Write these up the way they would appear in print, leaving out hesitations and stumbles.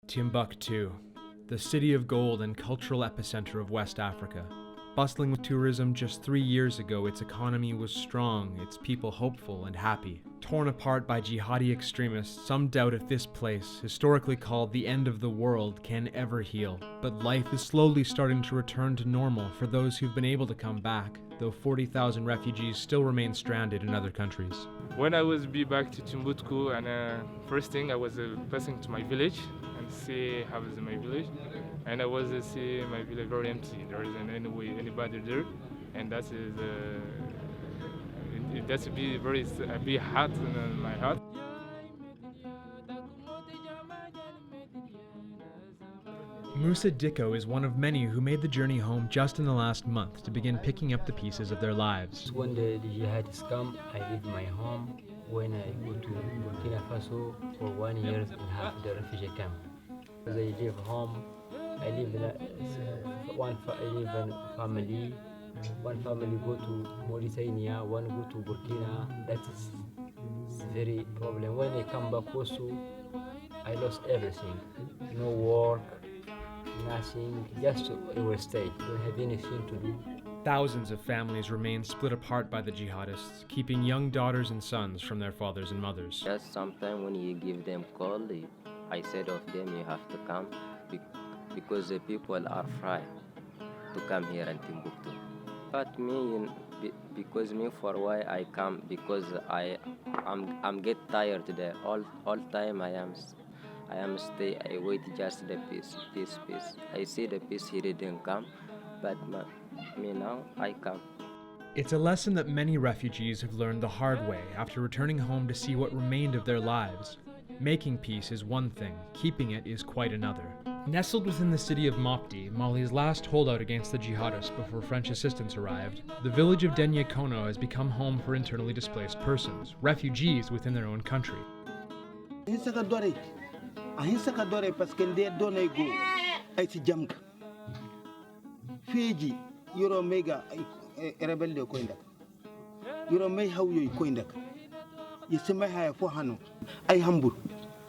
Timbuktu, the city of gold and cultural epicenter of West Africa. Bustling with tourism, just 3 years ago its economy was strong, its people hopeful and happy. Torn apart by jihadi extremists, some doubt if this place, historically called the end of the world, can ever heal. But life is slowly starting to return to normal for those who've been able to come back, though 40,000 refugees still remain stranded in other countries. When I was back to Timbuktu, and first thing I was passing to my village and see how is my village, and I was see my village very empty. There isn't anybody there, and that's be very be hard in my heart. Musa Dicko is one of many who made the journey home just in the last month to begin picking up the pieces of their lives. When the jihadists come, I leave my home. When I go to Burkina Faso for 1 year and half the refugee camp. As I leave home, I live in one family. One family go to Mauritania, one go to Burkina. That is very problem. When I come back also, I lost everything. No work, nothing, just our state. Don't have anything to do. Thousands of families remain split apart by the jihadists, keeping young daughters and sons from their fathers and mothers. Just sometimes when you give them call, I said of them you have to come because the people are free to come here in Timbuktu. But me, because me for why I come, because I'm get tired there. All time I am stay. I wait just the peace. I see the peace he didn't come, but me now I come. It's a lesson that many refugees have learned the hard way after returning home to see what remained of their lives. Making peace is one thing, keeping it is quite another. Nestled within the city of Mopti, Mali's last holdout against the jihadists before French assistance arrived, the village of Denye-Kono has become home for internally displaced persons, refugees within their own country. Euro mega rebelde ko indak Euro may hawyo ko indak yisma haya fo hanu ay hambur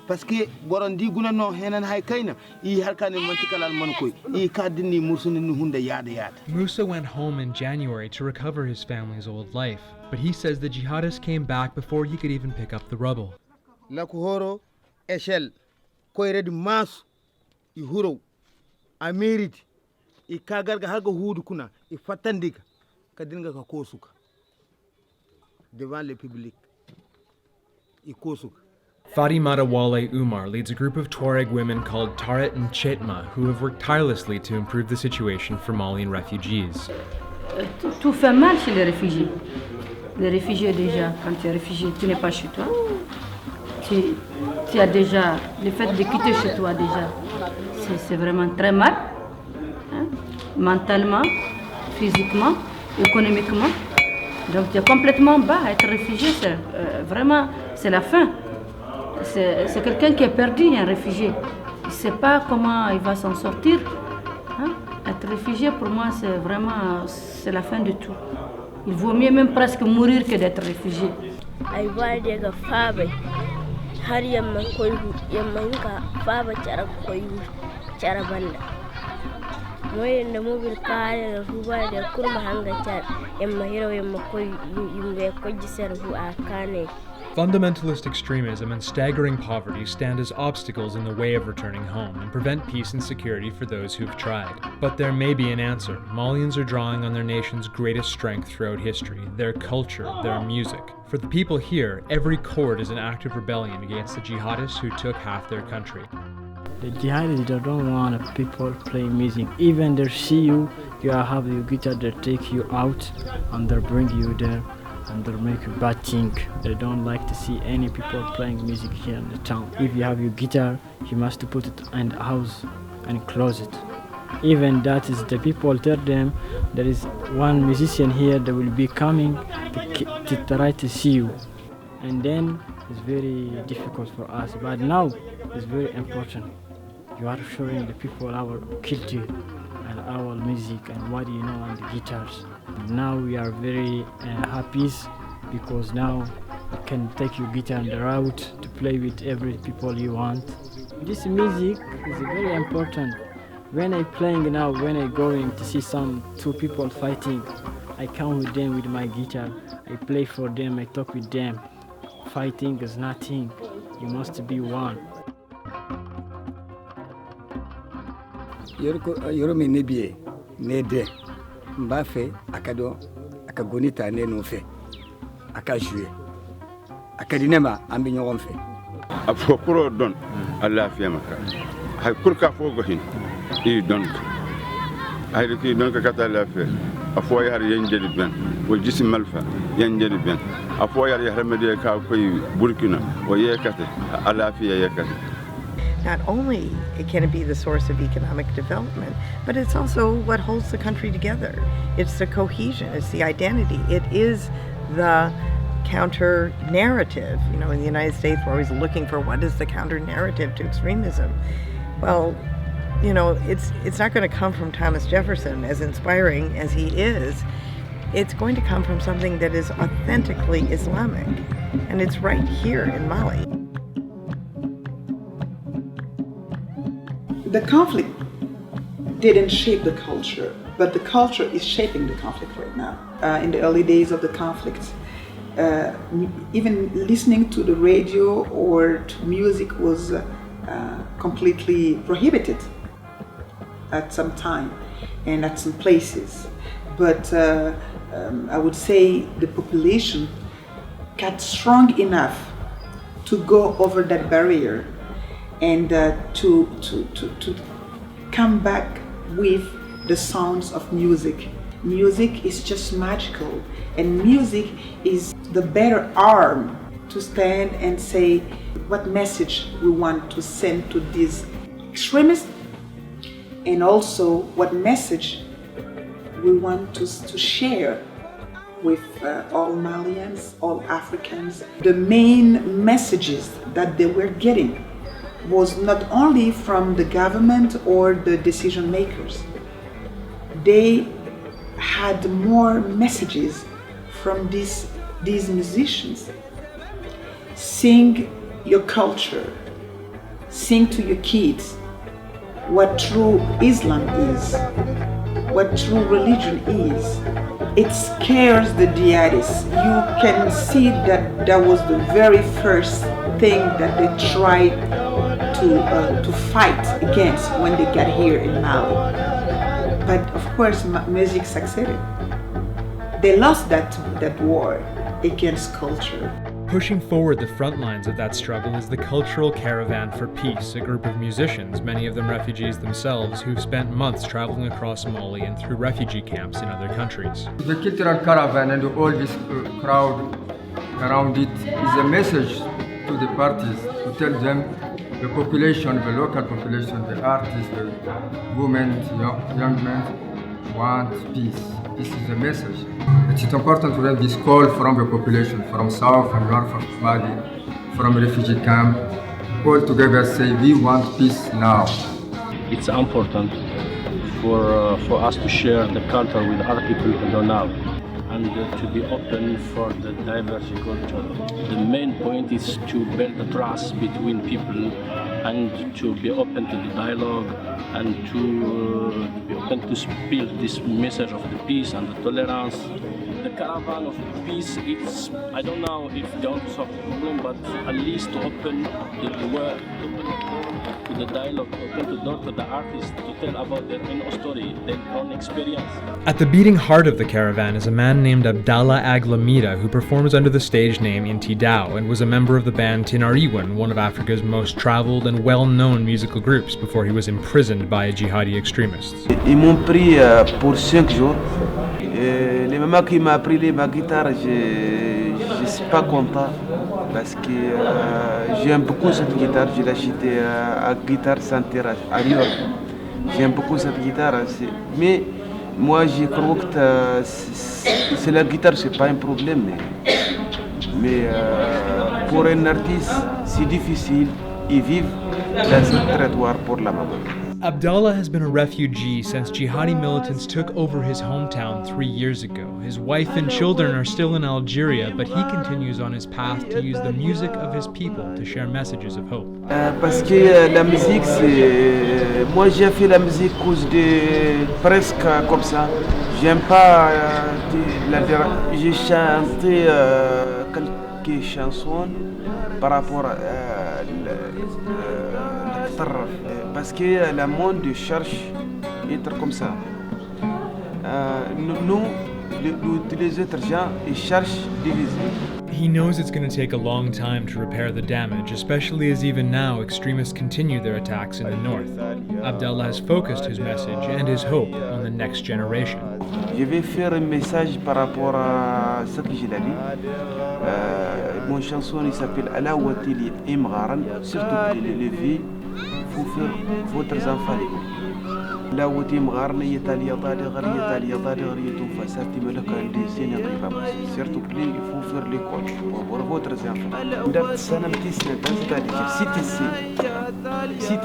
parce que boron di guna no henan hay kayna yi harkane mantikalal man koy yi kadini mursuni ni hunde yada. Musa went home in January to recover his family's old life, but he says the jihadists came back before he could even pick up the rubble. La ko horo echel koy red mas I huro amerit I kagarga harga hudu kuna I fatandika kadinga ka kosuka devant le public I kosuka. Fatimata Wale Umar leads a group of Tuareg women called Taret and Chetma who have worked tirelessly to improve the situation for Malian refugees. Tout fait mal chez les réfugiés. Les réfugiés déjà, quand tu es réfugié, tu n'es pas chez toi. Tu as déjà, le fait de quitter chez toi déjà, c'est vraiment très mal. Hein? Mentalement, physiquement, économiquement. Donc tu es complètement bas. Être réfugié, c'est vraiment, c'est la fin. C'est quelqu'un qui est perdu, un réfugié. Il ne sait pas comment il va s'en sortir. Hein? Être réfugié, pour moi, c'est vraiment, c'est la fin de tout. Il vaut mieux même presque mourir que d'être réfugié. har yamma koygu yamma yinka faba cara koygu cara banda moy da mobil kare da ruba da kurma hanga car yamma hiro yamma koy yimbe koji serbu akane. Fundamentalist extremism and staggering poverty stand as obstacles in the way of returning home and prevent peace and security for those who've tried. But there may be an answer. Malians are drawing on their nation's greatest strength throughout history, their culture, their music. For the people here, every chord is an act of rebellion against the jihadists who took half their country. The jihadists don't want people playing music. Even they see you have your guitar, they take you out and they bring you there. And they'll make you bad think. They don't like to see any people playing music here in the town. If you have your guitar, you must put it in the house and close it. Even that is the people tell them there is one musician here that will be coming to try to see you. And then it's very difficult for us. But now it's very important. You are showing the people our culture and our music and what you know on the guitars. Now we are very happy because now you can take your guitar on the route to play with every people you want. This music is very important. When I playing now, when I going to see two people fighting, I come with them with my guitar. I play for them, I talk with them. Fighting is nothing. You must be one. Yoro mi nebie nede mbafe akado akagonita ne no fe akajue akadinema ambi nyogon fe afo pro don Allah fi maka hay kurka fogo hin I don hay ki don ka kata la fe afo yar yenjeli ben wal jisim malfa yenjeli ben afo yar yahramade ka koy burkina o yekate Allah fi yekate. Not only can it be the source of economic development, but it's also what holds the country together. It's the cohesion, it's the identity. It is the counter narrative. You know, in the United States, we're always looking for what is the counter narrative to extremism. Well, you know, it's not going to come from Thomas Jefferson, as inspiring as he is. It's going to come from something that is authentically Islamic, and it's right here in Mali. The conflict didn't shape the culture, but the culture is shaping the conflict right now. In the early days of the conflict, even listening to the radio or to music was completely prohibited at some time and at some places. But I would say the population got strong enough to go over that barrier and to come back with the sounds of music. Music is just magical, and music is the better arm to stand and say what message we want to send to these extremists, and also what message we want to share with all Malians, all Africans. The main messages that they were getting was not only from the government or the decision makers. They had more messages from these musicians. Sing your culture, sing to your kids what true Islam is, what true religion is. It scares the jihadists. You can see that was the very first thing that they tried to fight against when they got here in Mali. But of course, music succeeded. They lost that war against culture. Pushing forward the front lines of that struggle is the Cultural Caravan for Peace, a group of musicians, many of them refugees themselves, who've spent months traveling across Mali and through refugee camps in other countries. The Cultural Caravan and all this crowd around it is a message to the parties to tell them the population, the local population, the artists, the women, young men want peace. This is the message. It's important to have this call from the population, from south and north of Mali, from refugee camp, all together say we want peace now. It's important for us to share the culture with other people who don't know, and to be open for the diverse culture. The main point is to build the trust between people and to be open to the dialogue and to be open to speak this message of the peace and the tolerance. The caravan of peace, it's, I don't know if they want to solve the problem, but at least to open the world, to the dialogue, open the door to the artists to tell about their own story, their own experience. At the beating heart of the caravan is a man named Abdallah Aglamida, who performs under the stage name Inti Dao and was a member of the band Tinariwen, one of Africa's most traveled and well-known musical groups, before he was imprisoned by jihadi extremists. Ils m'ont pris pour 5 jours. Le moment qu'il m'a pris ma guitare, je ne suis pas content parce que j'aime beaucoup cette guitare. Je l'ai achetée à Guitare Santerre à New York. J'aime beaucoup cette guitare. Mais moi, je crois que c'est la guitare, ce n'est pas un problème. Mais pour un artiste, c'est difficile. Ils vivent dans ce territoire pour la maman. Abdallah has been a refugee since jihadi militants took over his hometown 3 years ago. His wife and children are still in Algeria, but he continues on his path to use the music of his people to share messages of hope. Parce que la musique, c'est... Moi, j'ai fait la musique cause de presque comme ça. J'aime pas... J'ai chanté quelques chansons par rapport à parce que le monde cherche être comme ça. Nous, les autres gens, ils cherchent diviser. He knows it's going to take a long time to repair the damage, especially as even now extremists continue their attacks in the north. Abdallah has focused his message and his hope on the next generation. Je vais faire un message par rapport à ce que j'ai dit. Mon chanson il s'appelle Ala Watili Imgaran, surtout pour les filles, il faut faire votre enfant. لا وتيم غارنا يتالي طالي غري توفى ساتي ملك عندي سين غريبا سيرتو بلي فوفر لي كول ورفو ترزان دابت السنة متيسنا تنزدالي سي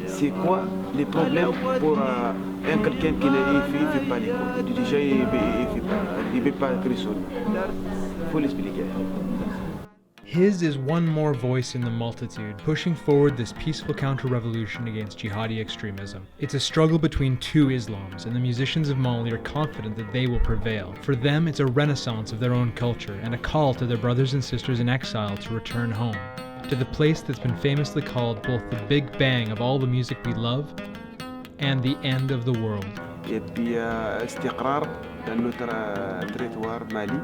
c'est quoi les problèmes pour un quelqu'un qui ne fait pas l'école déjà il fait pas résoudre faut l'expliquer. His is one more voice in the multitude, pushing forward this peaceful counter-revolution against jihadi extremism. It's a struggle between two Islams, and the musicians of Mali are confident that they will prevail. For them, it's a renaissance of their own culture, and a call to their brothers and sisters in exile to return home, to the place that's been famously called both the Big Bang of all the music we love, and the end of the world. Et puis, استقرار dans notre territoire Mali.